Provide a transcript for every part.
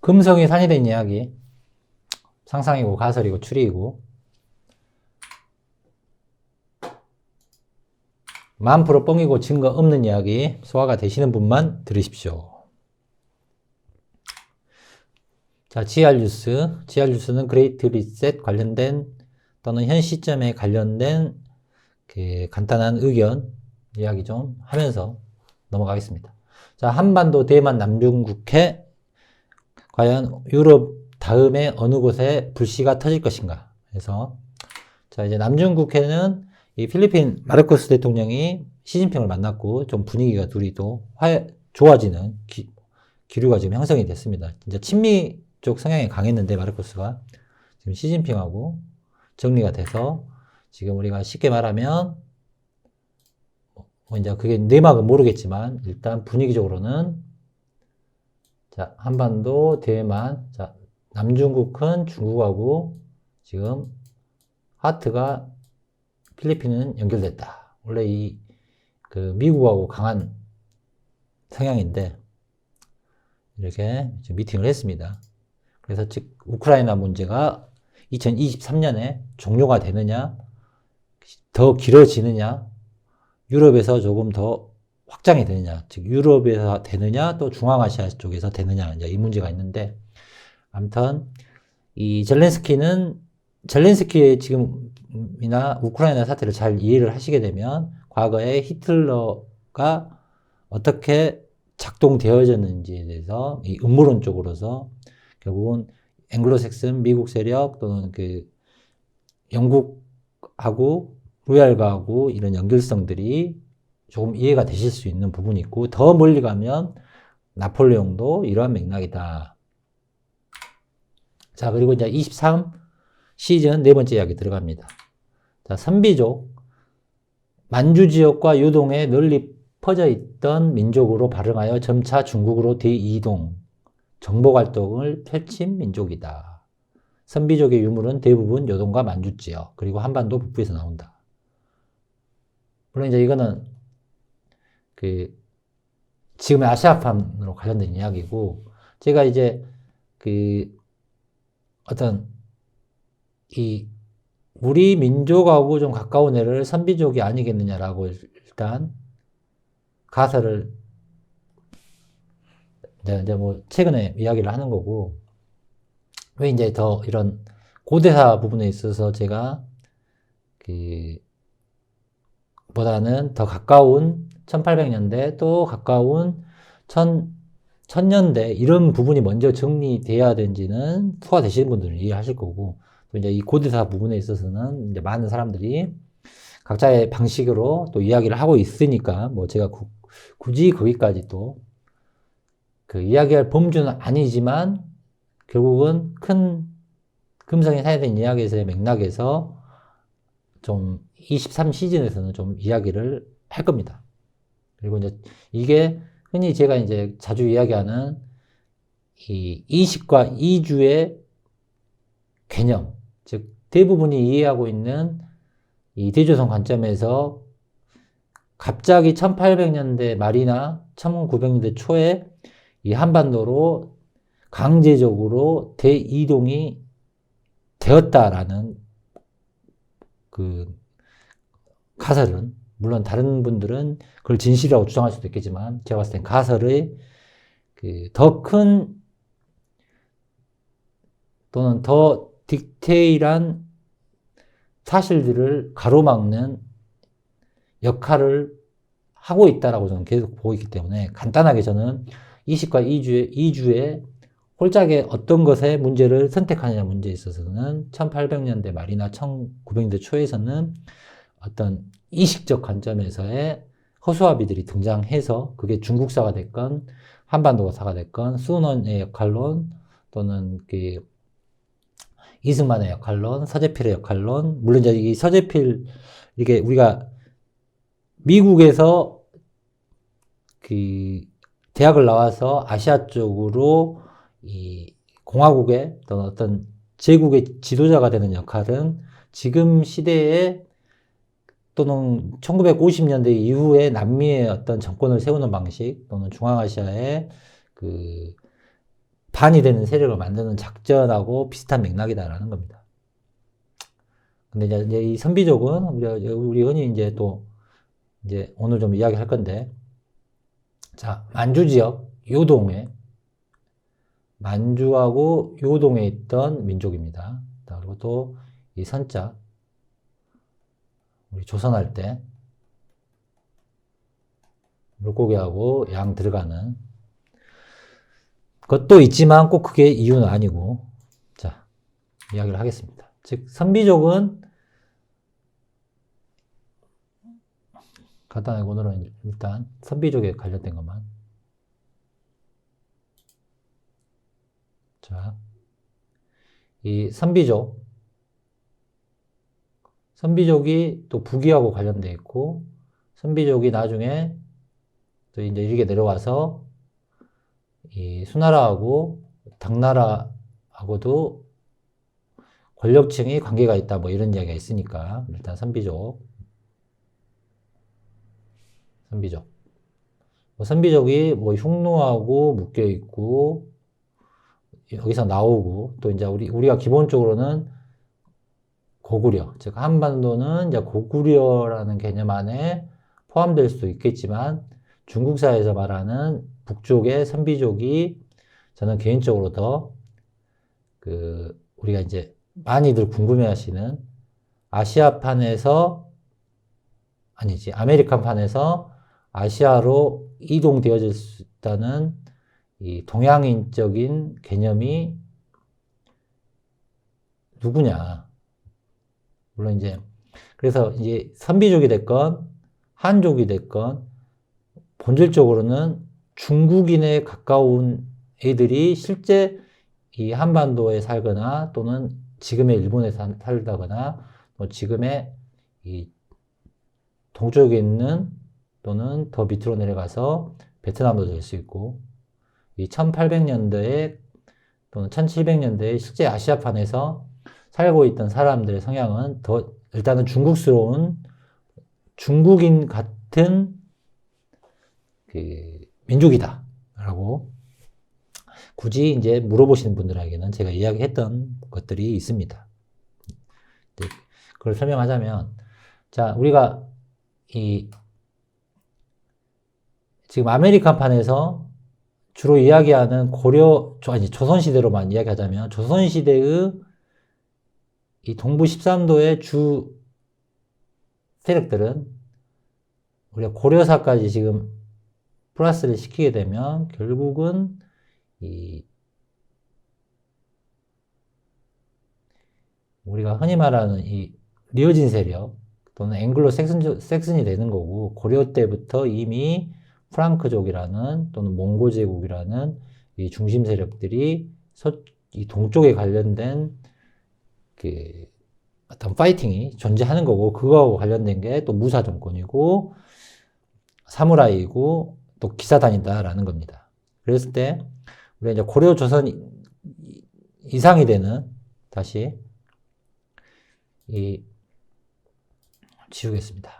금성이 산이된 이야기. 상상이고 가설이고 추리이고. 1000% 뻥이고 증거 없는 이야기. 소화가 되시는 분만 들으십시오. 자, GR뉴스. GR뉴스는 그레이트 리셋 관련된 또는 현 시점에 관련된 그 간단한 의견 이야기 좀 하면서 넘어가겠습니다. 자, 한반도, 대만, 남중국해 과연 유럽 다음에 어느 곳에 불씨가 터질 것인가 해서, 자, 이제 남중국해는 이 필리핀 마르코스 대통령이 시진핑을 만났고 좀 분위기가 둘이 또 좋아지는 기류가 지금 형성이 됐습니다. 진짜 친미 쪽 성향이 강했는데 마르코스가 지금 시진핑하고 정리가 돼서 지금 우리가 쉽게 말하면 이제 그게 내막은 모르겠지만 일단 분위기적으로는, 자, 한반도, 대만, 자, 남중국은 중국하고 지금 하트가 필리핀은 연결됐다. 원래 그 미국하고 강한 성향인데 이렇게 미팅을 했습니다. 그래서 즉 우크라이나 문제가 2023년에 종료가 되느냐, 더 길어지느냐, 유럽에서 조금 더 확장이 되느냐, 즉 유럽에서 되느냐, 또 중앙아시아 쪽에서 되느냐, 이제 이 문제가 있는데, 아무튼 이 젤렌스키의 지금이나 우크라이나 사태를 잘 이해를 하시게 되면 과거에 히틀러가 어떻게 작동되어졌는지에 대해서 이 음모론 쪽으로서 결국은 앵글로색슨 미국 세력 또는 그 영국하고 로얄과하고 이런 연결성들이 조금 이해가 되실 수 있는 부분이 있고, 더 멀리 가면 나폴레옹도 이러한 맥락이다. 자, 그리고 이제 23 시즌 네 번째 이야기 들어갑니다. 자, 선비족, 만주 지역과 요동에 널리 퍼져 있던 민족으로 발흥하여 점차 중국으로 대이동, 정복 활동을 펼친 민족이다. 선비족의 유물은 대부분 요동과 만주 지역, 그리고 한반도 북부에서 나온다. 물론 이제 이거는 그 지금의 아시아판으로 관련된 이야기고, 제가 이제 그 어떤 이 우리 민족하고 좀 가까운 애를 선비족이 아니겠느냐라고 일단 가설을 이제 뭐 최근에 이야기를 하는 거고, 왜 이제 더 이런 고대사 부분에 있어서 제가 그 보다는 더 가까운 1800년대 또 가까운 1000년대 이런 부분이 먼저 정리돼야 되는지는 투가 되시는 분들은 이해하실 거고, 또 이제 이 고대사 부분에 있어서는 이제 많은 사람들이 각자의 방식으로 또 이야기를 하고 있으니까 뭐 제가 굳이 거기까지 또 그 이야기할 범주는 아니지만 결국은 큰 금성이 사야 되는 이야기에서의 맥락에서 좀 23 시즌에서는 좀 이야기를 할 겁니다. 그리고 이제 이게 흔히 제가 이제 자주 이야기하는 이 이식과 이주의 개념, 즉 대부분이 이해하고 있는 이 대조선 관점에서 갑자기 1800년대 말이나 1900년대 초에 이 한반도로 강제적으로 대이동이 되었다라는 그 가설은, 물론 다른 분들은 그걸 진실이라고 주장할 수도 있겠지만 제가 봤을 땐 가설의 그 더 큰 또는 더 디테일한 사실들을 가로막는 역할을 하고 있다라고 저는 계속 보고 있기 때문에, 간단하게 저는 이식과 이주의 홀짝의 어떤 것의 문제를 선택하느냐 문제에 있어서는 1800년대 말이나 1900년대 초에서는 어떤 이식적 관점에서의 허수아비들이 등장해서 그게 중국사가 됐건 한반도사가 됐건 수논의 역할론 또는 그 이승만의 역할론, 서재필의 역할론, 물론 이제 이 서재필, 이게 우리가 미국에서 그 대학을 나와서 아시아 쪽으로 이 공화국의 어떤 제국의 지도자가 되는 역할은 지금 시대에 또는 1950년대 이후에 남미의 어떤 정권을 세우는 방식 또는 중앙아시아의 그 반이 되는 세력을 만드는 작전하고 비슷한 맥락이다라는 겁니다. 근데 이제 이 선비족은 우리 흔히 이제 또 이제 오늘 좀 이야기할 건데, 자, 만주 지역 요동에 만주하고 요동에 있던 민족입니다. 그리고 또 이 선자 우리 조선할 때 물고기하고 양 들어가는 것도 있지만 꼭 그게 이유는 아니고, 자, 이야기를 하겠습니다. 즉, 선비족은 간단하게 오늘은 일단 선비족에 관련된 것만. 자, 이 선비족이 또 부귀하고 관련돼 있고, 선비족이 나중에 또 이제 이렇게 내려와서 이 수나라하고 당나라하고도 권력층이 관계가 있다, 뭐 이런 이야기가 있으니까 일단 선비족. 선비족이 뭐 흉노하고 묶여 있고 여기서 나오고, 또 이제 우리가 기본적으로는 고구려, 즉 한반도는 이제 고구려라는 개념 안에 포함될 수도 있겠지만, 중국사에서 말하는 북쪽의 선비족이 저는 개인적으로 더 우리가 이제 많이들 궁금해하시는 아메리칸판에서 아시아로 이동되어질 수 있다는 이 동양인적인 개념이 누구냐. 물론 이제, 그래서 이제 선비족이 됐건, 한족이 됐건, 본질적으로는 중국인에 가까운 애들이 실제 이 한반도에 살거나, 또는 지금의 일본에 살다거나, 또 지금의 이 동쪽에 있는, 또는 더 밑으로 내려가서 베트남도 될 수 있고, 이 1800년대에 또는 1700년대에 실제 아시아판에서 살고 있던 사람들의 성향은 더 일단은 중국스러운 중국인 같은 민족이다 라고 굳이 이제 물어보시는 분들에게는 제가 이야기했던 것들이 있습니다. 그걸 설명하자면, 자, 우리가 지금 아메리칸판에서 주로 이야기하는 조선시대로만 이야기하자면, 조선시대의 이 동부 13도의 주 세력들은 우리가 고려사까지 지금 플러스를 시키게 되면 결국은 우리가 흔히 말하는 이 리어진 세력 또는 앵글로 섹슨이 되는 거고, 고려 때부터 이미 프랑크족이라는 또는 몽고 제국이라는 이 중심 세력들이 이 동쪽에 관련된 어떤 파이팅이 존재하는 거고, 그거하고 관련된 게 또 무사 정권이고 사무라이이고 또 기사단이다라는 겁니다. 그랬을 때 우리가 이제 고려 조선 이상이 되는, 다시 지우겠습니다.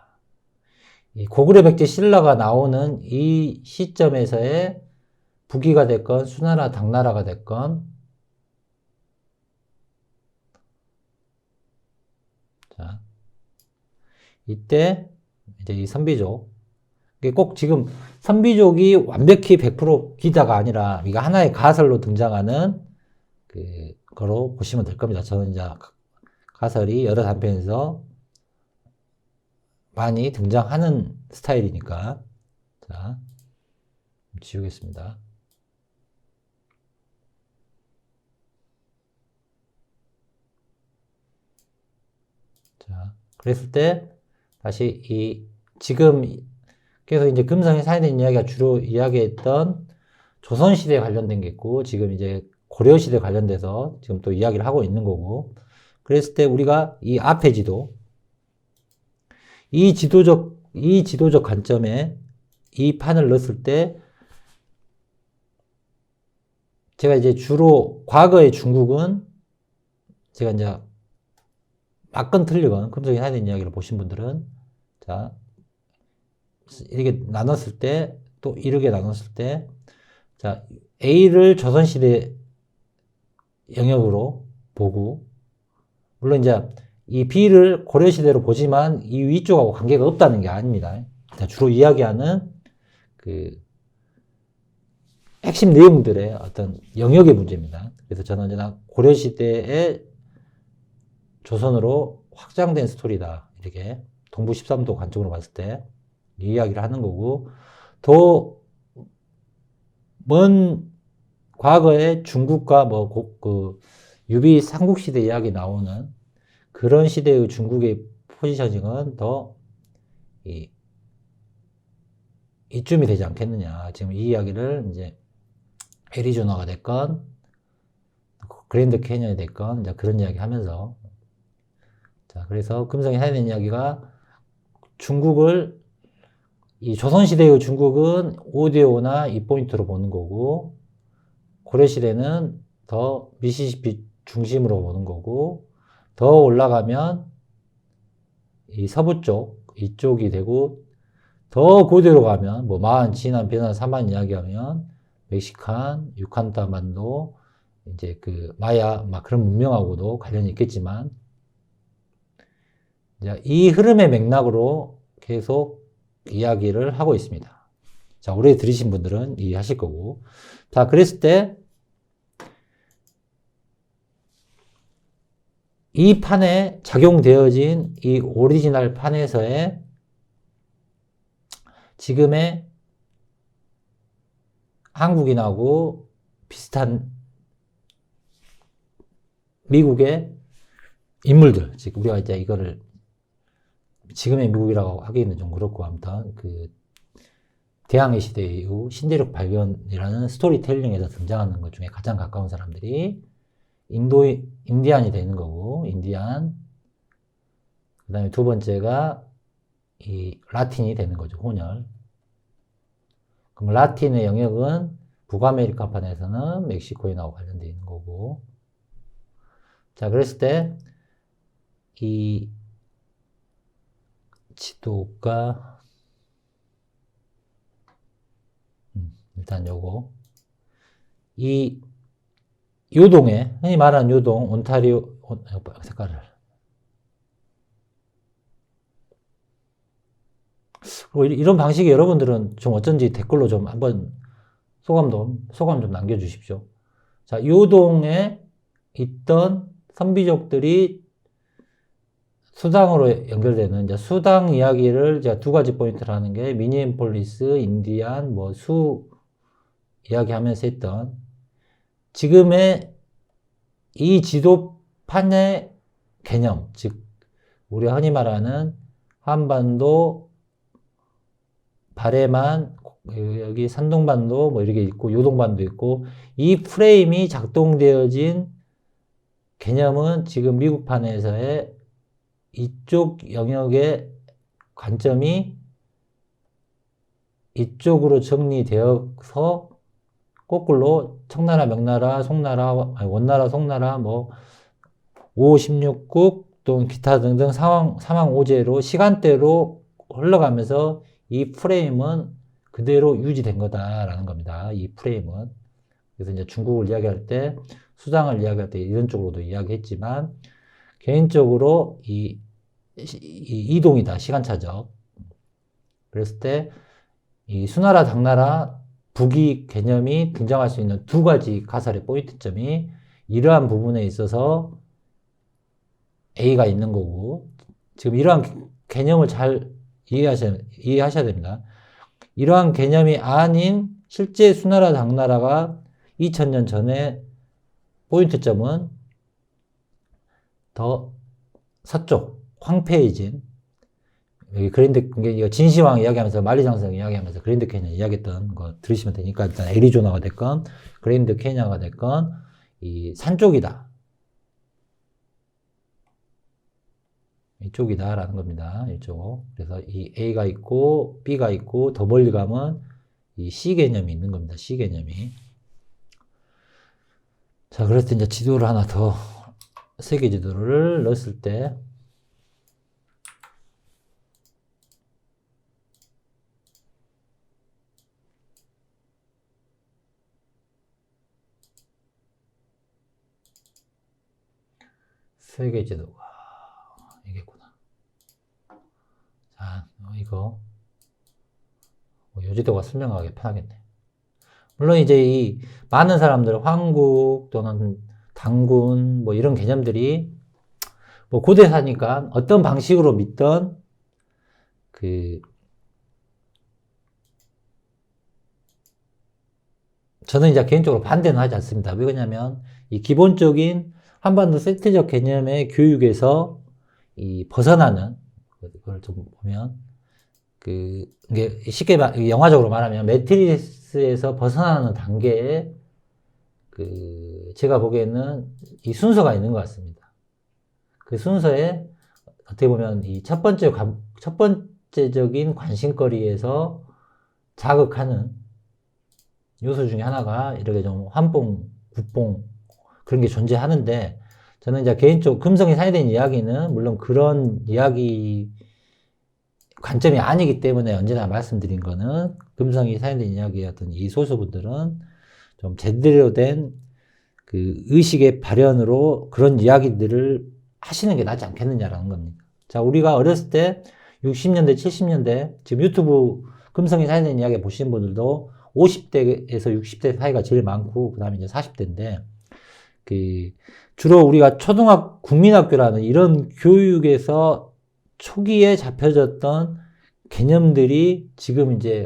이 고구려 백제 신라가 나오는 이 시점에서의 북위가 됐건 수나라 당나라가 됐건, 자, 이때 이제 이 선비족, 이게 꼭 지금 선비족이 완벽히 100% 기자가 아니라 이거 하나의 가설로 등장하는 거로 보시면 될 겁니다. 저는 이제 가설이 여러 단편에서 많이 등장하는 스타일이니까. 자, 지우겠습니다. 자, 그랬을 때 다시 지금 계속 이제 금성에 사회된 이야기가 주로 이야기했던 조선시대에 관련된 게 있고, 지금 이제 고려시대에 관련돼서 지금 또 이야기를 하고 있는 거고, 그랬을 때 우리가 이 앞에 이 지도적 관점에 이 판을 넣었을 때, 제가 이제 주로 과거의 중국은 제가 이제 맞건 틀리건 금성에 사회된 이야기를 보신 분들은, 자, 이렇게 나눴을 때, 또 이렇게 나눴을 때, 자, A를 조선시대 영역으로 보고, 물론 이제 이 B를 고려시대로 보지만 이 위쪽하고 관계가 없다는 게 아닙니다. 주로 이야기하는 그 핵심 내용들의 어떤 영역의 문제입니다. 그래서 저는 이제 고려시대의 조선으로 확장된 스토리다. 이렇게 동부 13도 관점으로 봤을 때 이 이야기를 하는 거고, 더 먼 과거의 중국과 유비 삼국시대 이야기 나오는 그런 시대의 중국의 포지셔닝은 더 이쯤이 되지 않겠느냐. 지금 이 이야기를 이제 애리조나가 됐건 그랜드 캐니언이 됐건 이제 그런 이야기 하면서, 자, 그래서 금성이 해야 되는 이야기가 중국을, 이 조선시대의 중국은 5대5나 2포인트로 보는 거고, 고려시대는 더 미시시피 중심으로 보는 거고, 더 올라가면 이 서부 쪽, 이쪽이 되고, 더 고대로 가면, 뭐, 마한, 진안, 베난, 사만 이야기하면, 멕시칸, 유칸타 반도, 이제 그, 마야, 막 그런 문명하고도 관련이 있겠지만, 이 흐름의 맥락으로 계속 이야기를 하고 있습니다. 자, 오래 들으신 분들은 이해하실 거고. 자, 그랬을 때, 이 판에 작용되어진 이 오리지널 판에서의 지금의 한국인하고 비슷한 미국의 인물들, 즉 우리가 이제 이거를 지금의 미국이라고 하기는 좀 그렇고, 아무튼 그 대항해 시대 이후 신대륙 발견이라는 스토리텔링에서 등장하는 것 중에 가장 가까운 사람들이 인디안이 되는 거고, 인디안. 그 다음에 두 번째가 이 라틴이 되는 거죠, 혼혈. 그럼 라틴의 영역은 북아메리카판에서는 멕시코인하고 관련되어 있는 거고. 자, 그랬을 때 이 지도가 일단 요거, 이 요동에, 흔히 말하는 요동, 온타리오 색깔을, 그리고 이런 방식이 여러분들은 좀 어쩐지 댓글로 좀 한번 소감 좀 남겨주십시오. 자, 요동에 있던 선비족들이 수당으로 연결되는, 이제 수당 이야기를 제가 두 가지 포인트를 하는 게 미니애폴리스, 인디안, 수 이야기하면서 했던, 지금의 이 지도판의 개념, 즉 우리가 흔히 말하는 한반도, 발해만, 여기 산동반도 이렇게 있고 요동반도 있고, 이 프레임이 작동되어진 개념은 지금 미국판에서의 이쪽 영역의 관점이 이쪽으로 정리되어서 거꾸로 청나라, 명나라, 송나라, 원나라, 송나라, 5, 16국 또는 기타 등등 상황 오제로 시간대로 흘러가면서 이 프레임은 그대로 유지된 거다라는 겁니다. 이 프레임은. 그래서 이제 중국을 이야기할 때, 수장을 이야기할 때 이런 쪽으로도 이야기했지만, 개인적으로 이 이동이다, 시간차적. 그랬을 때 이 수나라, 당나라, 북이 개념이 등장할 수 있는 두 가지 가설의 포인트점이 이러한 부분에 있어서 A가 있는 거고, 지금 이러한 개념을 잘 이해하셔야 됩니다. 이러한 개념이 아닌 실제 수나라, 당나라가 2000년 전에 포인트점은 더 서쪽, 황폐해진, 여기 그랜드, 이거 진시황 이야기하면서, 만리장성 이야기하면서 그랜드 캐니언 이야기했던 거 들으시면 되니까, 일단 애리조나가 됐건 그랜드 캐니언가 됐건 이 산 쪽이다, 이쪽이다라는 겁니다. 이쪽. 그래서 이 A가 있고 B가 있고, 더 멀리 가면 이 C 개념이 있는 겁니다. C 개념이. 자, 그래서 이제 지도를 하나 더, 세계 지도를 넣었을 때, 세계제도가 이게구나. 자, 이거 요지도가 설명하기 편하겠네. 물론 이제 이 많은 사람들 황국 또는 당군 뭐 이런 개념들이 뭐 고대사니까 어떤 방식으로 믿던 저는 이제 개인적으로 반대는 하지 않습니다. 왜 그러냐면 이 기본적인 한반도 세트적 개념의 교육에서 이 벗어나는 그걸 좀 보면 이게 쉽게 영화적으로 말하면 매트리스에서 벗어나는 단계에 제가 보기에는 이 순서가 있는 것 같습니다. 그 순서에 어떻게 보면 이 첫 번째적인 관심거리에서 자극하는 요소 중에 하나가 이렇게 좀 환뽕, 국뽕 그런 게 존재하는데 저는 이제 개인적으로 금성이 사회된 이야기는 물론 그런 이야기 관점이 아니기 때문에 언제나 말씀드린 거는 금성이 사회된 이야기였던 이 소수분들은 좀 제대로 된 의식의 발현으로 그런 이야기들을 하시는 게 낫지 않겠느냐라는 겁니다. 자, 우리가 어렸을 때 60년대, 70년대 지금 유튜브 금성이 사회된 이야기 보시는 분들도 50대에서 60대 사이가 제일 많고 그 다음에 이제 40대인데 주로 우리가 국민학교라는 이런 교육에서 초기에 잡혀졌던 개념들이 지금 이제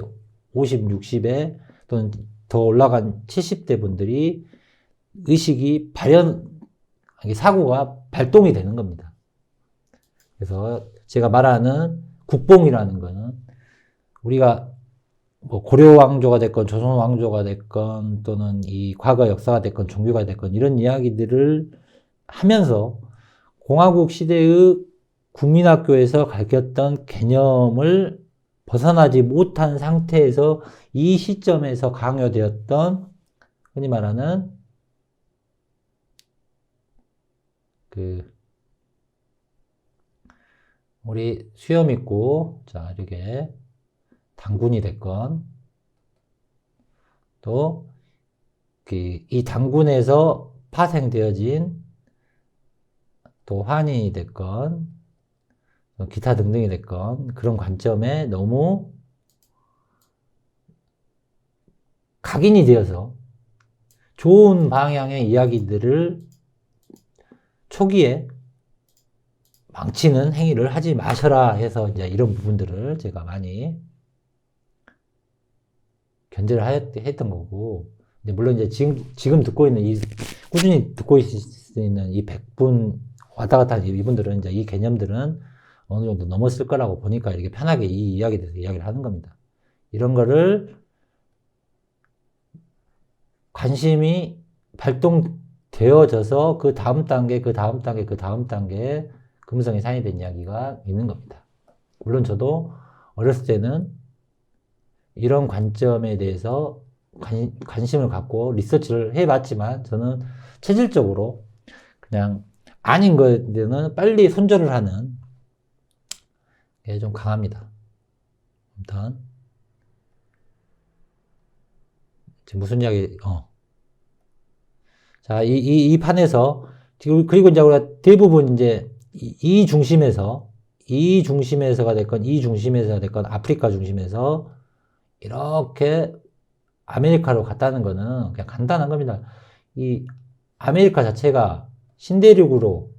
50, 60에 또는 더 올라간 70대 분들이 의식이 사고가 발동이 되는 겁니다. 그래서 제가 말하는 국뽕이라는 거는 우리가 뭐 고려 왕조가 됐건 조선 왕조가 됐건 또는 이 과거 역사가 됐건 종교가 됐건 이런 이야기들을 하면서 공화국 시대의 국민학교에서 가르쳤던 개념을 벗어나지 못한 상태에서 이 시점에서 강요되었던 흔히 말하는 우리 수염 있고 자 이렇게 당군이 됐건 또 이 당군에서 파생되어진 또 환인이 됐건 기타 등등이 됐건 그런 관점에 너무 각인이 되어서 좋은 방향의 이야기들을 초기에 망치는 행위를 하지 마셔라 해서 이제 이런 부분들을 제가 많이 견제를 했던 거고, 물론 이제 지금 듣고 있는 꾸준히 듣고 있는 이 100분 왔다 갔다 하는 이분들은 이제 이 개념들은 어느 정도 넘었을 거라고 보니까 이렇게 편하게 이 이야기에 대해서 이야기를 하는 겁니다. 이런 거를 관심이 발동되어져서 그 다음 단계 금성이 상이 된 이야기가 있는 겁니다. 물론 저도 어렸을 때는 이런 관점에 대해서 관심을 갖고 리서치를 해봤지만 저는 체질적으로 그냥 아닌 것에는 빨리 손절을 하는 게 좀 강합니다. 일단 지금 무슨 이야기? 자, 이 판에서 그리고 이제 우리가 대부분 이제 이 중심에서가 됐건 아프리카 중심에서 이렇게 아메리카로 갔다는 거는 그냥 간단한 겁니다. 이 아메리카 자체가 신대륙으로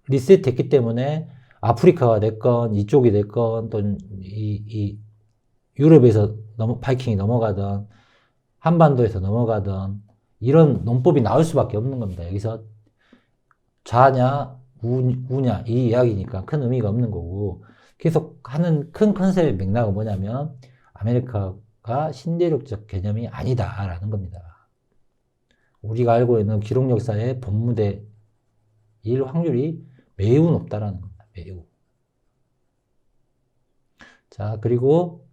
리셋됐기 때문에 아프리카가 됐건 이쪽이 됐건 또 이 유럽에서 바이킹이 넘어가던 한반도에서 넘어가던 이런 논법이 나올 수밖에 없는 겁니다. 여기서 좌냐 우냐 이 이야기니까 큰 의미가 없는 거고 계속 하는 큰 컨셉의 맥락은 뭐냐면 아메리카가 신대륙적 개념이 아니다라는 겁니다. 우리가 알고 있는 기록 역사의 본무대일 확률이 매우 높다라는 겁니다. 매우. 자, 그리고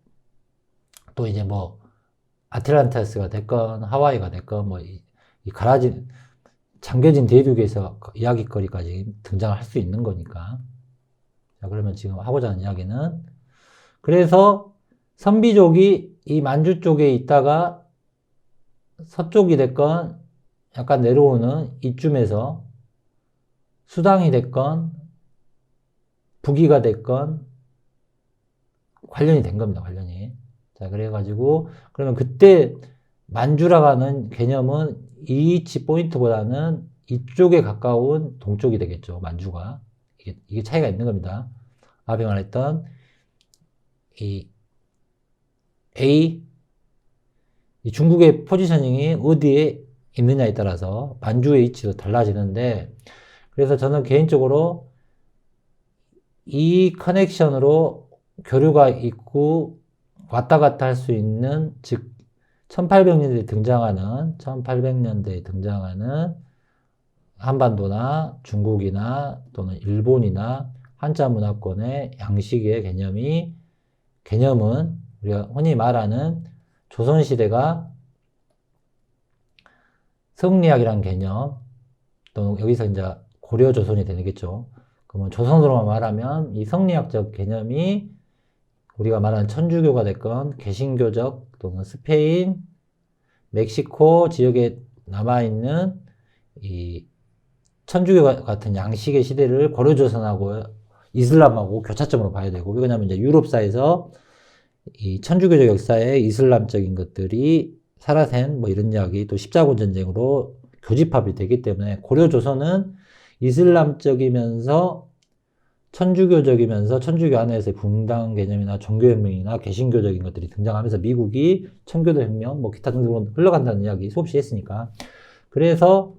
또 이제 뭐 아틀란티스가 됐건 하와이가 됐건 뭐 이 잠겨진 대륙에서 이야기거리까지 등장할 수 있는 거니까. 자, 그러면 지금 하고자 하는 이야기는 그래서 선비족이 이 만주 쪽에 있다가 서쪽이 됐건 약간 내려오는 이쯤에서 수당이 됐건 부기가 됐건 관련이 된 겁니다. 관련이. 자, 그래가지고 그러면 그때 만주라고 하는 개념은 이치 포인트보다는 이쪽에 가까운 동쪽이 되겠죠. 만주가. 이게 차이가 있는 겁니다. 앞에 말했던 이 A, 이 중국의 포지셔닝이 어디에 있느냐에 따라서 만주의 위치도 달라지는데, 그래서 저는 개인적으로 이 커넥션으로 교류가 있고 왔다 갔다 할 수 있는, 즉 1800년대에 등장하는 한반도나 중국이나 또는 일본이나 한자 문화권의 양식의 개념은 우리가 흔히 말하는 조선시대가 성리학이라는 개념, 또는 여기서 이제 고려조선이 되겠죠. 그러면 조선으로만 말하면 이 성리학적 개념이 우리가 말하는 천주교가 됐건 개신교적 또는 스페인, 멕시코 지역에 남아있는 이 천주교 같은 양식의 시대를 고려조선하고 이슬람하고 교차점으로 봐야 되고, 왜냐하면 이제 유럽사에서 이 천주교적 역사에 이슬람적인 것들이 사라센 뭐 이런 이야기, 또 십자군 전쟁으로 교집합이 되기 때문에 고려조선은 이슬람적이면서 천주교적이면서 천주교 안에서의 분당 개념이나 종교혁명이나 개신교적인 것들이 등장하면서 미국이 청교도 혁명, 뭐 기타 등등으로 흘러간다는 이야기 수없이 했으니까. 그래서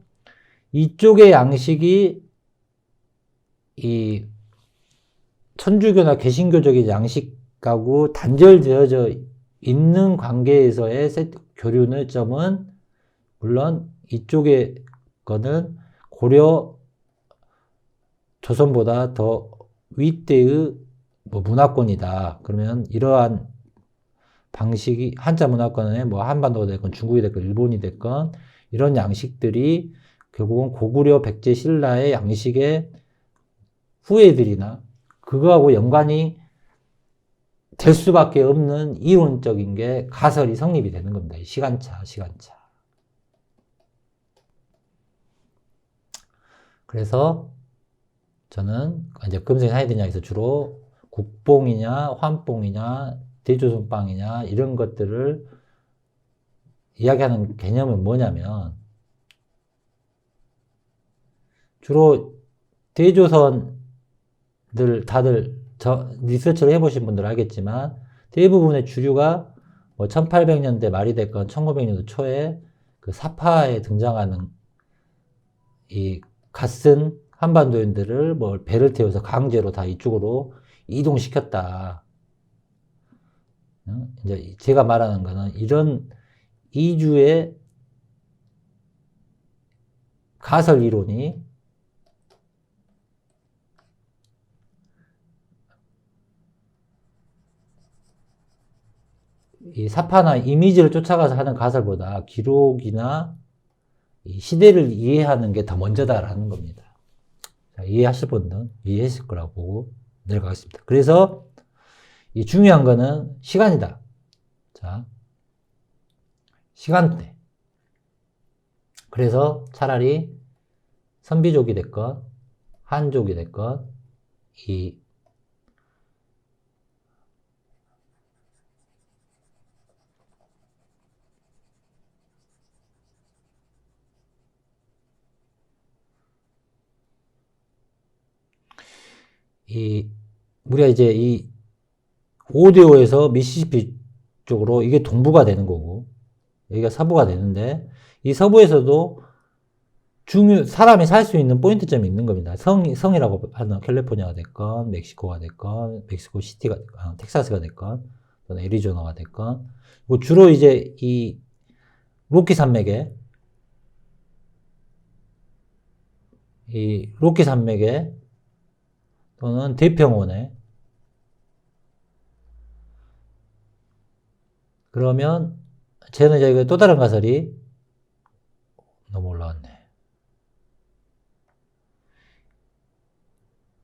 이쪽의 양식이 이 천주교나 개신교적인 양식하고 단절되어져 있는 관계에서의 교류의 점은 물론 이쪽의 거는 고려 조선보다 더 윗대의 뭐 문화권이다. 그러면 이러한 방식이 한자 문화권에 뭐 한반도가 됐건 중국이 됐건 일본이 됐건 이런 양식들이 결국은 고구려 백제 신라의 양식의 후예들이나 그거하고 연관이 될 수밖에 없는 이론적인 게 가설이 성립이 되는 겁니다. 시간차. 그래서 저는 이제 금생 사이드냐에서 주로 국뽕이냐, 환뽕이냐, 대조선빵이냐 이런 것들을 이야기하는 개념은 뭐냐면, 주로 대조선들 다들 리서치를 해보신 분들 알겠지만 대부분의 주류가 뭐 1800년대 말이 됐건 1900년대 초에 그 사파에 등장하는 이 갓쓴 한반도인들을 뭐 배를 태워서 강제로 다 이쪽으로 이동시켰다. 이제 제가 말하는 거는 이런 이주의 가설 이론이 이 사파나 이미지를 쫓아가서 하는 가설보다 기록이나 이 시대를 이해하는 게 더 먼저다라는 겁니다. 자, 이해하실 분들은 이해했을 거라고 보고 내려가겠습니다. 그래서 이 중요한 거는 시간이다. 자, 시간대. 그래서 차라리 선비족이 됐건 한족이 됐건 우리가 이제 이 오디오에서 미시시피 쪽으로 이게 동부가 되는 거고 여기가 서부가 되는데, 이 서부에서도 사람이 살 수 있는 포인트점이 있는 겁니다. 성이라고 하는 캘리포니아가 됐건 멕시코가 됐건 멕시코 시티가 됐건 텍사스가 됐건 또는 애리조나가 됐건, 주로 이제 이 로키 산맥에 또는 대평원에, 그러면 쟤는 이제 또 다른 가설이 너무 올라왔네.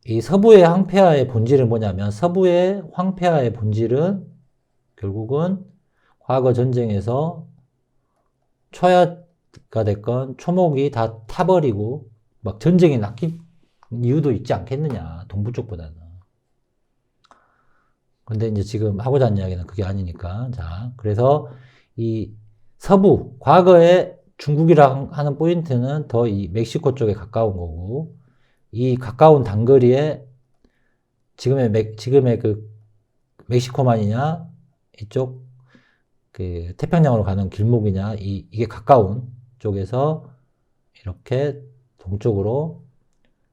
이 서부의 황폐화의 본질은 뭐냐면, 서부의 황폐화의 본질은 결국은 과거 전쟁에서 초야가 됐건 초목이 다 타버리고 막 전쟁이 났기 이유도 있지 않겠느냐, 동부 쪽보다는. 근데 이제 지금 하고자 하는 이야기는 그게 아니니까. 자, 그래서 이 서부, 과거에 중국이랑 하는 포인트는 더 이 멕시코 쪽에 가까운 거고, 이 가까운 단거리에 지금의 그 멕시코만이냐, 이쪽 그 태평양으로 가는 길목이냐, 이게 가까운 쪽에서 이렇게 동쪽으로,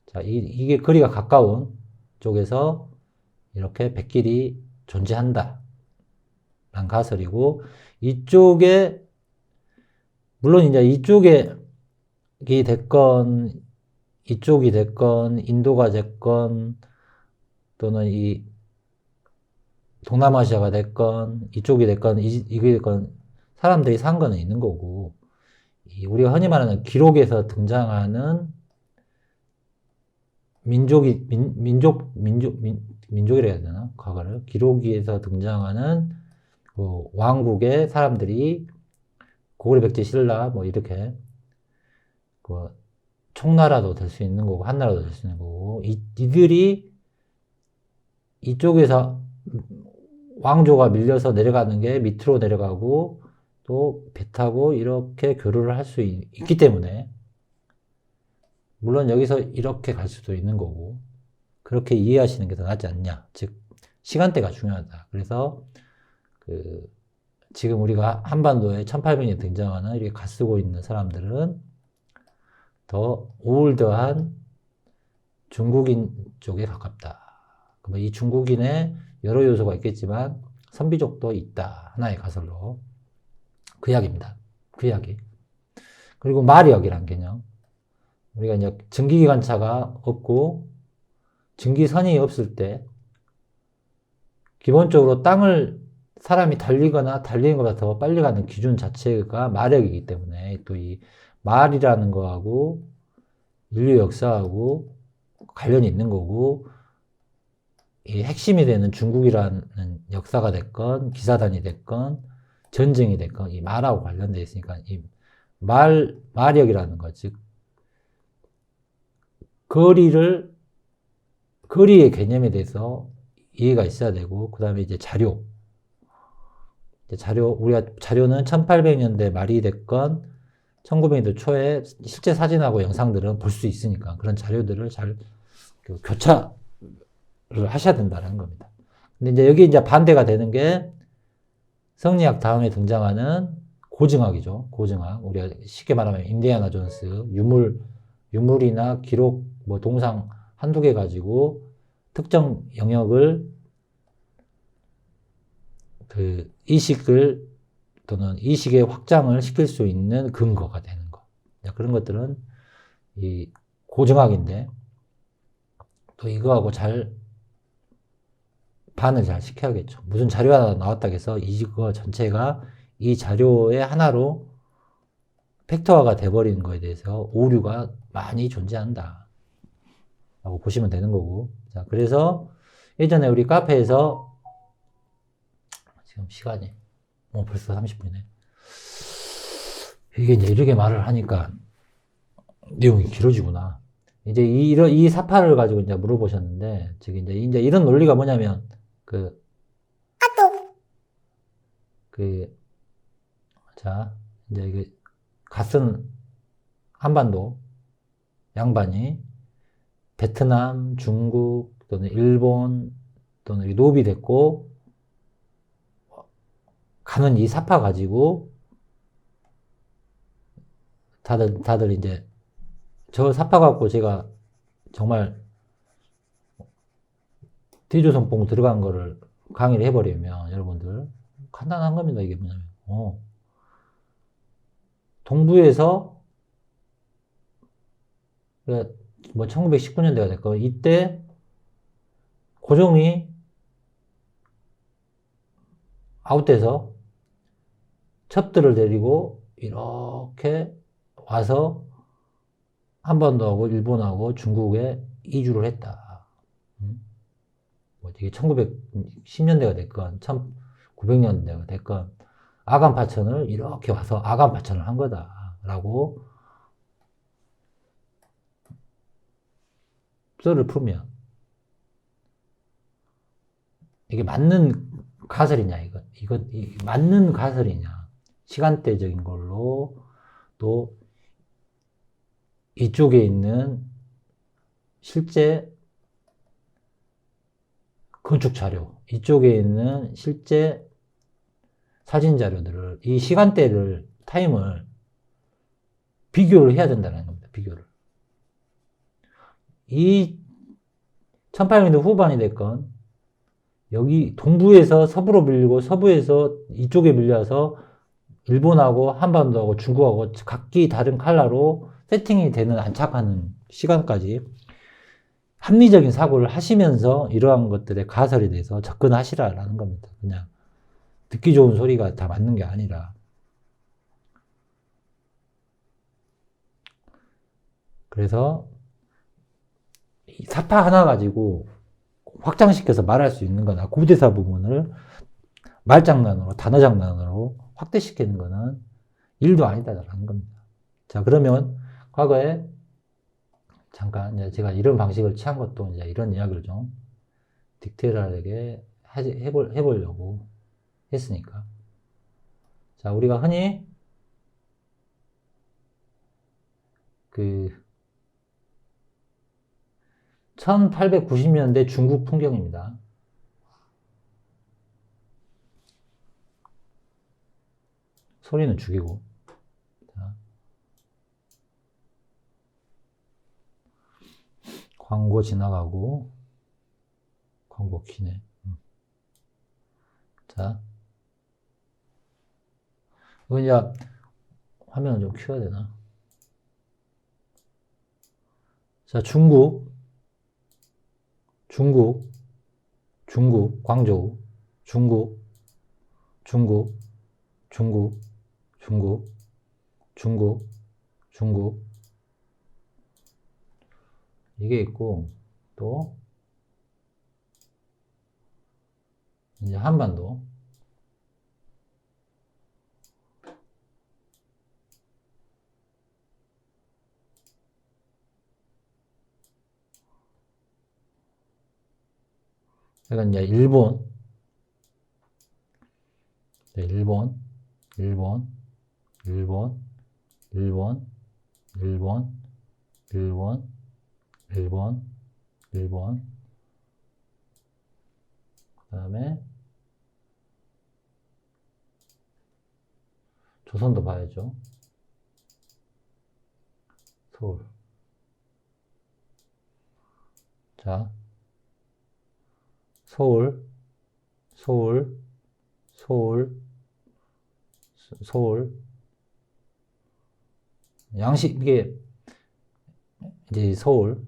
자, 이게 거리가 가까운 쪽에서 이렇게 백길이 존재한다. 란 가설이고, 이쪽에, 물론 이제 이쪽이 됐건, 인도가 됐건, 또는 이 동남아시아가 됐건, 이쪽이 됐건, 이게 됐건, 사람들이 산 거는 있는 거고, 우리가 흔히 말하는 기록에서 등장하는 민족이라 해야 되나? 과거를. 기록에서 등장하는 그 왕국의 사람들이 고구려 백제 신라 뭐 이렇게 그 총나라도 될 수 있는 거고 한나라도 될 수 있는 거고 이들이 이쪽에서 왕조가 밀려서 내려가는 게 밑으로 내려가고 또 배 타고 이렇게 교류를 할 수 있기 때문에 물론 여기서 이렇게 갈 수도 있는 거고 그렇게 이해하시는 게 더 낫지 않냐. 즉 시간대가 중요하다. 그래서 지금 우리가 한반도에 1800년에 등장하는 이렇게 가 쓰고 있는 사람들은 더 올드한 중국인 쪽에 가깝다. 그러면 이 중국인의 여러 요소가 있겠지만 선비족도 있다. 하나의 가설로. 그 이야기입니다. 그 이야기. 그리고 마력이란 개념. 우리가 이제 증기기관차가 없고 증기선이 없을 때 기본적으로 땅을 사람이 달리거나 달리는 것보다 더 빨리 가는 기준 자체가 마력이기 때문에 또 이 말이라는 거하고 인류 역사하고 관련이 있는 거고 이 핵심이 되는 중국이라는 역사가 됐건 기사단이 됐건 전쟁이 됐건 이 말하고 관련되어 있으니까 이 마력이라는 것, 즉 거리의 개념에 대해서 이해가 있어야 되고 그 다음에 이제 우리가 자료는 1800년대 말이 됐건 1900년대 초에 실제 사진하고 영상들은 볼 수 있으니까 그런 자료들을 잘 교차를 하셔야 된다는 겁니다. 근데 이제 여기 이제 반대가 되는 게 성리학 다음에 등장하는 고증학이죠. 고증학. 우리가 쉽게 말하면 인디아나 존스, 유물이나 기록, 뭐 동상 한두 개 가지고 특정 영역을 이식을 또는 이식의 확장을 시킬 수 있는 근거가 되는 것. 그런 것들은 이 고증학인데 또 이거하고 반을 잘 시켜야겠죠. 무슨 자료 하나 나왔다고 해서 이거 전체가 이 자료의 하나로 팩트화가 돼버리는 거에 대해서 오류가 많이 존재한다. 라고 보시면 되는 거고. 자, 그래서 예전에 우리 카페에서 지금 시간이 벌써 30분이네. 이게 이제 이렇게 말을 하니까 내용이 길어지구나. 이제 이 사파를 가지고 이제 물어보셨는데, 지금 이제 이런 논리가 뭐냐면, 자, 이제 이게 갓쓴 한반도 양반이 베트남, 중국, 또는 일본, 또는 노비 됐고, 가는 이 사파 가지고, 다들 이제, 저 사파 갖고 제가 정말 대조선봉 들어간 거를 강의를 해버리면, 여러분들, 간단한 겁니다. 이게 뭐냐면, 동부에서, 뭐 1919년대가 됐고 이때 고종이 아웃돼서 첩들을 데리고 이렇게 와서 한반도하고 일본하고 중국에 이주를 했다. 뭐 이게 1910년대가 됐건 1900년대가 됐건 아간파천을 이렇게 와서 아간파천을 한 거다라고 썰을 풀면 이게 맞는 가설이냐, 이거 맞는 가설이냐, 시간대적인 걸로, 또 이쪽에 있는 실제 건축 자료, 이쪽에 있는 실제 사진 자료들을, 이 시간대를, 타임을 비교를 해야 된다는 겁니다. 비교를. 이 1800년대 후반이 됐건, 여기 동부에서 서부로 밀리고 서부에서 이쪽에 밀려서 일본하고 한반도하고 중국하고 각기 다른 컬러로 세팅이 되는 안착하는 시간까지 합리적인 사고를 하시면서 이러한 것들의 가설에 대해서 접근하시라라는 겁니다. 그냥 듣기 좋은 소리가 다 맞는 게 아니라. 그래서 사파 하나 가지고 확장시켜서 말할 수 있는 거나 고대사 부분을 말장난으로, 단어장난으로 확대시키는 거는 일도 아니다라는 겁니다. 자, 그러면 과거에 잠깐 이제 제가 이런 방식을 취한 것도 이제 이런 이야기를 좀 디테일하게 해보려고 했으니까. 자, 우리가 흔히 그 1890년대 중국 풍경입니다. 소리는 죽이고. 자, 광고 지나가고. 광고 키네. 자, 이거 이제 화면을 좀 키워야 되나? 자, 중국, 광저우, 중국, 이게 있고, 또, 이제 한반도. 이건 이제 일본, 일본, 일본, 일본, 일본, 일본, 일본, 일본, 일본, 그 다음에 조선도 봐야죠. 서울. 자, 서울, 서울, 서울, 서울. 양식, 이게 이제 서울.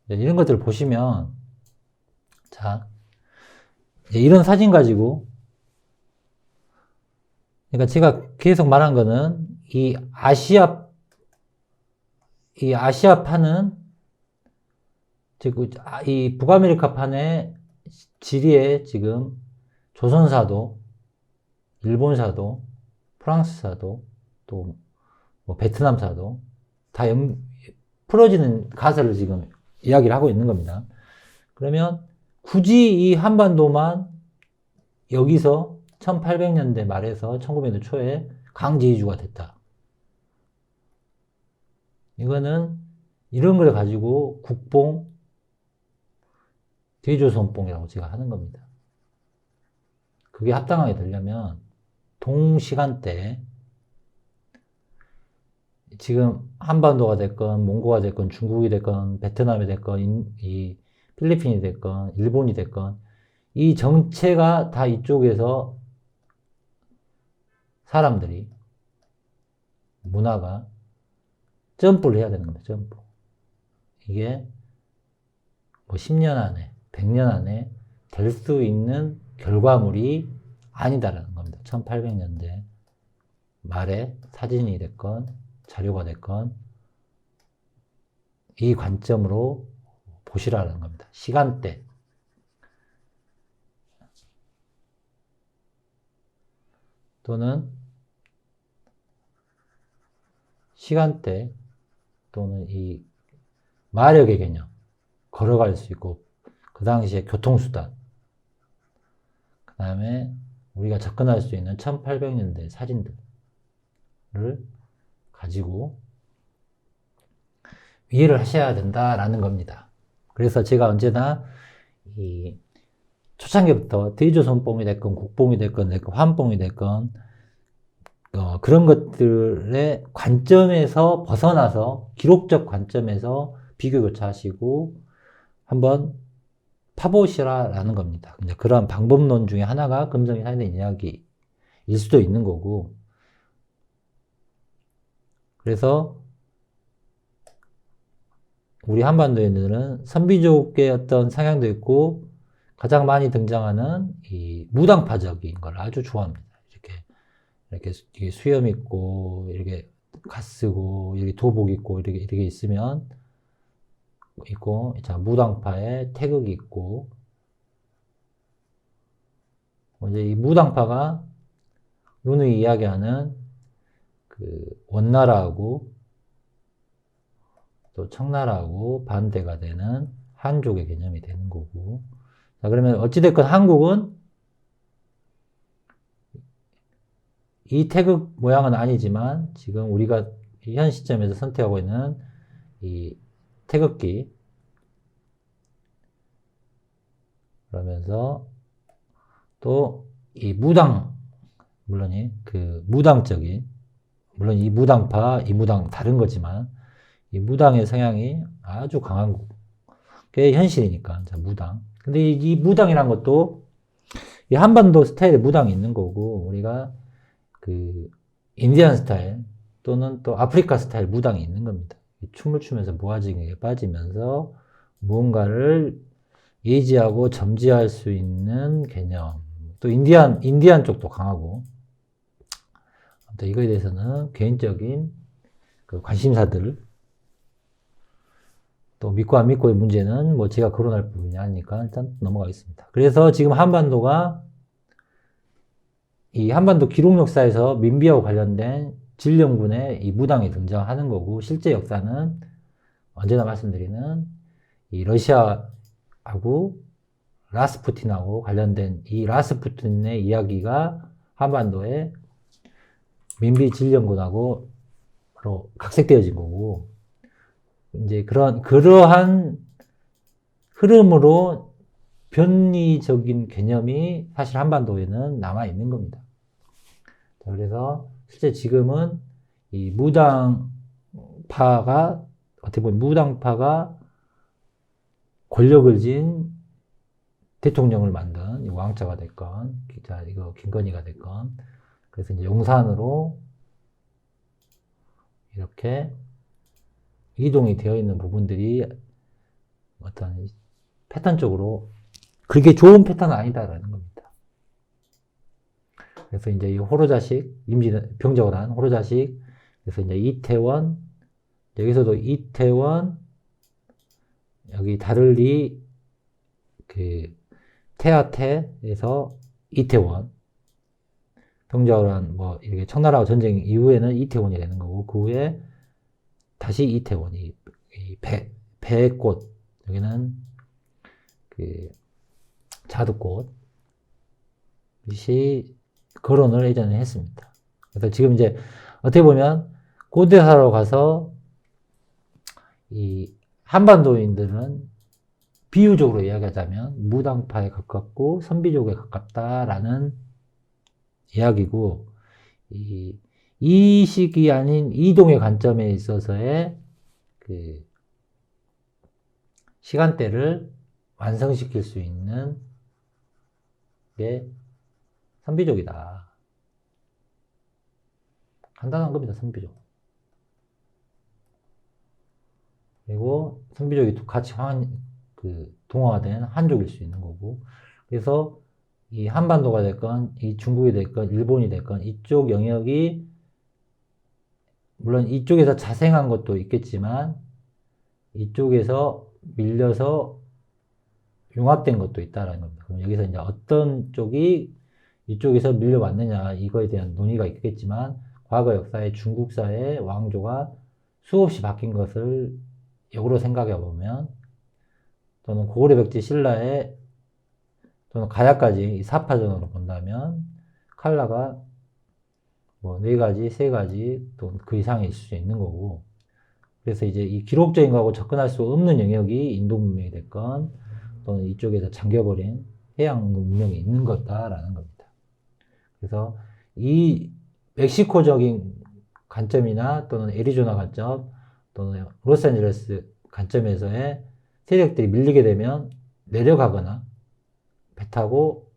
이런 것들을 보시면, 자, 이런 사진 가지고, 그러니까 제가 계속 말한 거는, 이 아시아판은, 즉, 이 북아메리카판의 지리에 지금 조선사도, 일본사도, 프랑스사도, 또 뭐 베트남사도 다 풀어지는 가설을 지금 이야기를 하고 있는 겁니다. 그러면 굳이 이 한반도만 여기서 1800년대 말에서 1900년대 초에 강제이주가 됐다. 이거는 이런 걸 가지고 국뽕, 대조선뽕이라고 제가 하는 겁니다. 그게 합당하게 되려면 동시간대, 지금 한반도가 됐건 몽고가 됐건 중국이 됐건 베트남이 됐건 이 필리핀이 됐건 일본이 됐건 이 정체가 다 이쪽에서 사람들이 문화가 점프를 해야 되는 겁니다. 점프. 이게 뭐 10년 안에 100년 안에 될 수 있는 결과물이 아니다라는 겁니다. 1800년대 말에 사진이 됐건 자료가 됐건 이 관점으로 보시라는 겁니다. 시간대. 또는 시간대 또는 이 마력의 개념, 걸어갈 수 있고, 그 당시에 교통수단, 그 다음에 우리가 접근할 수 있는 1800년대 사진들을 가지고 이해를 하셔야 된다라는 겁니다. 그래서 제가 언제나 이 초창기부터 대조선봉이 됐건 국봉이 됐건 환봉이 됐건 그런 것들의 관점에서 벗어나서 기록적 관점에서 비교 교차하시고 한번 파보시라라는 겁니다. 그런 방법론 중에 하나가 금성이 사용된 이야기일 수도 있는 거고, 그래서 우리 한반도에는 선비족의 어떤 성향도 있고 가장 많이 등장하는 이 무당파적인 걸 아주 좋아합니다. 이렇게 수염 있고 이렇게 갓 쓰고 이렇게 도복 있고 이렇게 있으면 있고, 자, 무당파에 태극이 있고, 이제 이 무당파가 누누이 이야기하는 그 원나라하고 또 청나라하고 반대가 되는 한족의 개념이 되는 거고, 자, 그러면 어찌됐건 한국은 이 태극 모양은 아니지만 지금 우리가 현 시점에서 선택하고 있는 이 태극기, 그러면서 또 이 무당, 물론 그 무당적인, 물론 이 무당파, 이 무당 다른 거지만 이 무당의 성향이 아주 강한 게 현실이니까. 자, 무당. 근데 이 무당이란 것도 이 한반도 스타일의 무당이 있는 거고, 우리가 그 인디안 스타일 또는 또 아프리카 스타일 무당이 있는 겁니다. 춤을 추면서 무아지경에 빠지면서 무언가를 예지하고 점지할 수 있는 개념. 또 인디안 쪽도 강하고. 또 이거에 대해서는 개인적인 그 관심사들, 또 믿고 안 믿고의 문제는 뭐 제가 거론할 부분이 아니니까 일단 넘어가겠습니다. 그래서 지금 한반도가 이 한반도 기록 역사에서 민비하고 관련된 진령군의 이 무당이 등장하는 거고, 실제 역사는 언제나 말씀드리는 이 러시아하고 라스푸틴하고 관련된 이 라스푸틴의 이야기가 한반도에 민비 진령군하고 각색되어진 거고, 이제 그러한 흐름으로 변이적인 개념이 사실 한반도에는 남아 있는 겁니다. 자, 그래서 실제 지금은 이 무당파가, 어떻게 보면 무당파가 권력을 쥔 대통령을 만든 왕자가 됐건, 김건희가 됐건, 그래서 이제 용산으로 이렇게 이동이 되어 있는 부분들이 어떤 패턴적으로 그게 좋은 패턴은 아니다라는 겁니다. 그래서 이제 이 호로자식, 병적을 한 호로자식, 그래서 이제 이태원, 여기서도 이태원, 여기 다를리, 그, 태아태에서 이태원, 병적을 한 뭐, 이렇게 청나라와 전쟁 이후에는 이태원이 되는 거고, 그 후에 다시 이태원이, 배꽃, 여기는 그, 자두꽃, 이 거론을 예전에 했습니다. 그래서 지금 이제 어떻게 보면 고대사로 가서 이 한반도인들은 비유적으로 이야기하자면 무당파에 가깝고 선비족에 가깝다라는 이야기고, 이 시기 아닌 이동의 관점에 있어서의 그 시간대를 완성시킬 수 있는 게 선비족이다. 간단한 겁니다, 선비족. 그리고 선비족이 같이 동화된 한족일 수 있는 거고, 그래서 이 한반도가 됐건, 이 중국이 됐건, 일본이 됐건, 이쪽 영역이, 물론 이쪽에서 자생한 것도 있겠지만, 이쪽에서 밀려서 융합된 것도 있다라는 겁니다. 그럼 여기서 이제 어떤 쪽이 이쪽에서 밀려왔느냐, 이거에 대한 논의가 있겠지만, 과거 역사에 중국사의 왕조가 수없이 바뀐 것을 역으로 생각해 보면, 또는 고구려 백제 신라의 또는 가야까지 이 사파전으로 본다면 칼라가 뭐 4가지, 3가지 또 그 이상이 있을 수 있는 거고, 그래서 이제 이 기록적인 거하고 접근할 수 없는 영역이 인도 문명이 됐건 또는 이쪽에서 잠겨버린 해양 문명이 있는 거다라는 겁니다. 그래서 이 멕시코적인 관점이나 또는 애리조나 관점 또는 로스앤젤레스 관점에서의 세력들이 밀리게 되면 내려가거나 배 타고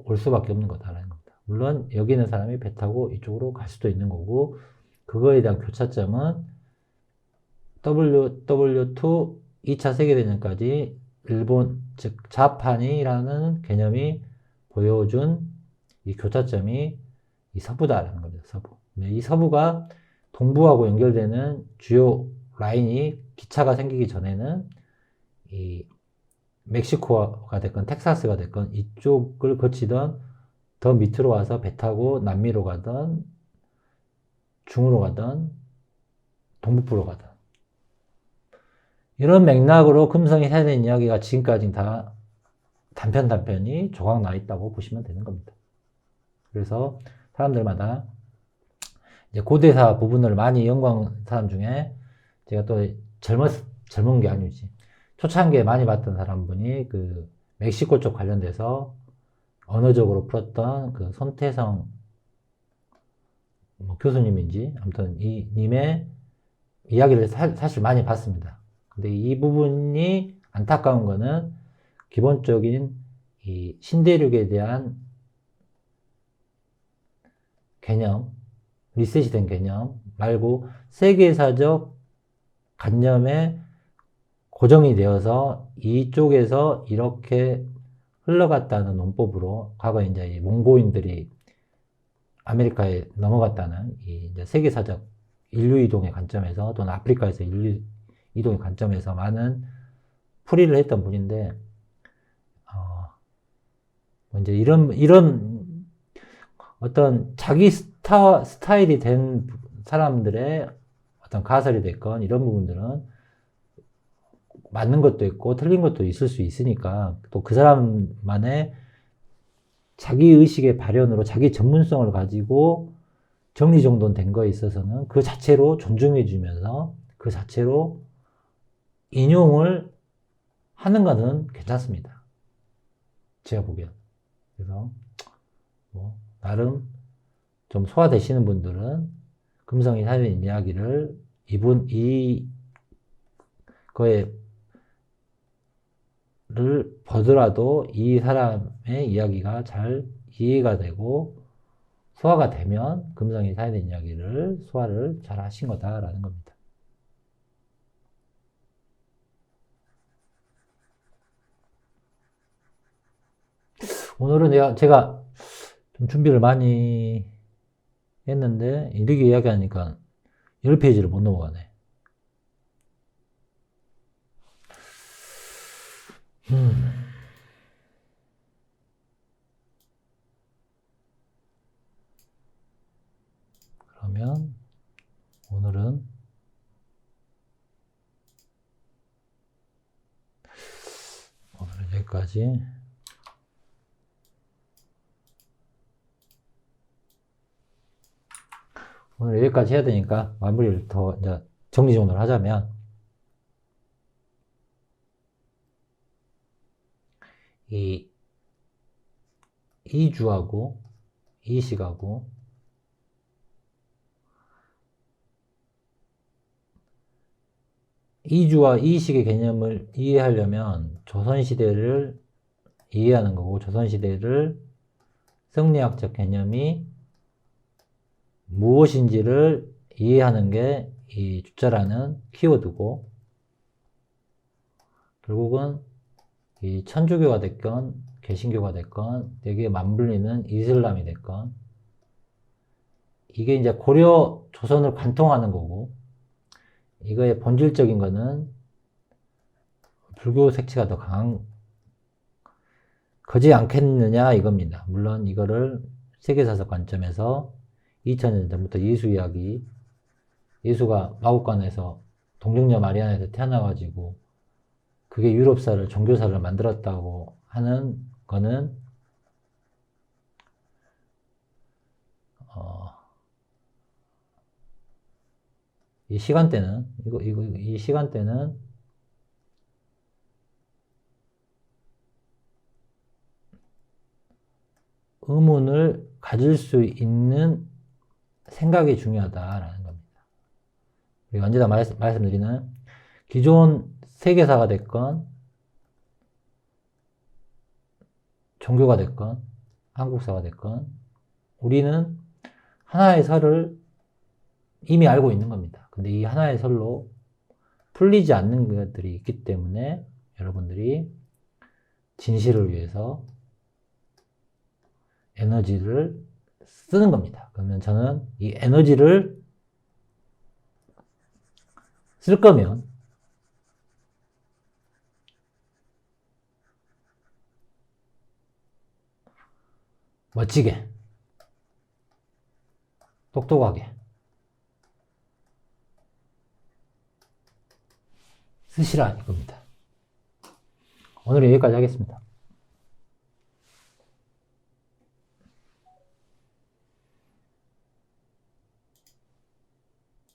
올 수밖에 없는 거다라는 겁니다. 물론 여기 있는 사람이 배 타고 이쪽으로 갈 수도 있는 거고, 그거에 대한 교차점은 WW2 2차 세계대전까지 일본, 즉 자판이라는 개념이 보여준 이 교차점이 이 서부다라는 거죠. 서부. 이 서부가 동부하고 연결되는 주요 라인이, 기차가 생기기 전에는 이 멕시코가 됐건 텍사스가 됐건 이쪽을 거치던 더 밑으로 와서 배 타고 남미로 가던 중으로 가던 동북부로 가던 이런 맥락으로 금성이 세대된 이야기가 지금까지 다 단편이 조각 나 있다고 보시면 되는 겁니다. 그래서 사람들마다 이제 고대사 부분을 많이 연구한 사람 중에 제가 또 젊은 게 아니지, 초창기에 많이 봤던 사람분이 그 멕시코 쪽 관련돼서 언어적으로 풀었던 그 손태성 뭐 교수님인지 아무튼 이 님의 이야기를 사실 많이 봤습니다. 근데 이 부분이 안타까운 거는 기본적인 이 신대륙에 대한 개념, 리셋이 된 개념 말고 세계사적 관념에 고정이 되어서 이쪽에서 이렇게 흘러갔다는 논법으로 과거에 이제 이 몽고인들이 아메리카에 넘어갔다는 이 이제 세계사적 인류 이동의 관점에서 또는 아프리카에서 인류 이동의 관점에서 많은 풀이를 했던 분인데, 이제 이런 어떤 자기 스타일이 된 사람들의 어떤 가설이 됐건 이런 부분들은 맞는 것도 있고 틀린 것도 있을 수 있으니까, 또 그 사람만의 자기 의식의 발현으로 자기 전문성을 가지고 정리정돈된 거에 있어서는 그 자체로 존중해 주면서 그 자체로 인용을 하는 것은 괜찮습니다. 제가 보기엔. 그래서 뭐 나름 좀 소화되시는 분들은 금성이 살린 이야기를 거에 를 보더라도 이 사람의 이야기가 잘 이해가 되고 소화가 되면 금성이 살린 이야기를 소화를 잘 하신 거다라는 겁니다. 오늘은 제가 좀 준비를 많이 했는데 이렇게 이야기하니까 10페이지를 못 넘어가네. 그러면 오늘은 여기까지. 오늘 여기까지 해야 되니까 마무리를 더 이제 정리정돈을 하자면, 이 이주하고 이식하고 이주와 이식의 개념을 이해하려면 조선시대를 이해하는 거고, 조선시대를 성리학적 개념이 무엇인지를 이해하는 게 이 주자라는 키워드고, 결국은 이 천주교가 됐건 개신교가 됐건 여기에 맞물리는 이슬람이 됐건 이게 이제 고려 조선을 관통하는 거고, 이거의 본질적인 거는 불교 색채가 더 강한 거지 않겠느냐 이겁니다. 물론 이거를 세계사적 관점에서 2000년 전부터 예수 이야기, 예수가 마국간에서 동정녀 마리아에서 태어나가지고 그게 유럽사를, 종교사를 만들었다고 하는 거는 이 시간대는 이 시간대는 의문을 가질 수 있는 생각이 중요하다라는 겁니다. 우리가 언제나 말씀드리는 기존 세계사가 됐건 종교가 됐건 한국사가 됐건 우리는 하나의 설을 이미 알고 있는 겁니다. 근데 이 하나의 설로 풀리지 않는 것들이 있기 때문에 여러분들이 진실을 위해서 에너지를 쓰는 겁니다. 그러면 저는 이 에너지를 쓸 거면 멋지게, 똑똑하게 쓰시라 이겁니다. 오늘은 여기까지 하겠습니다.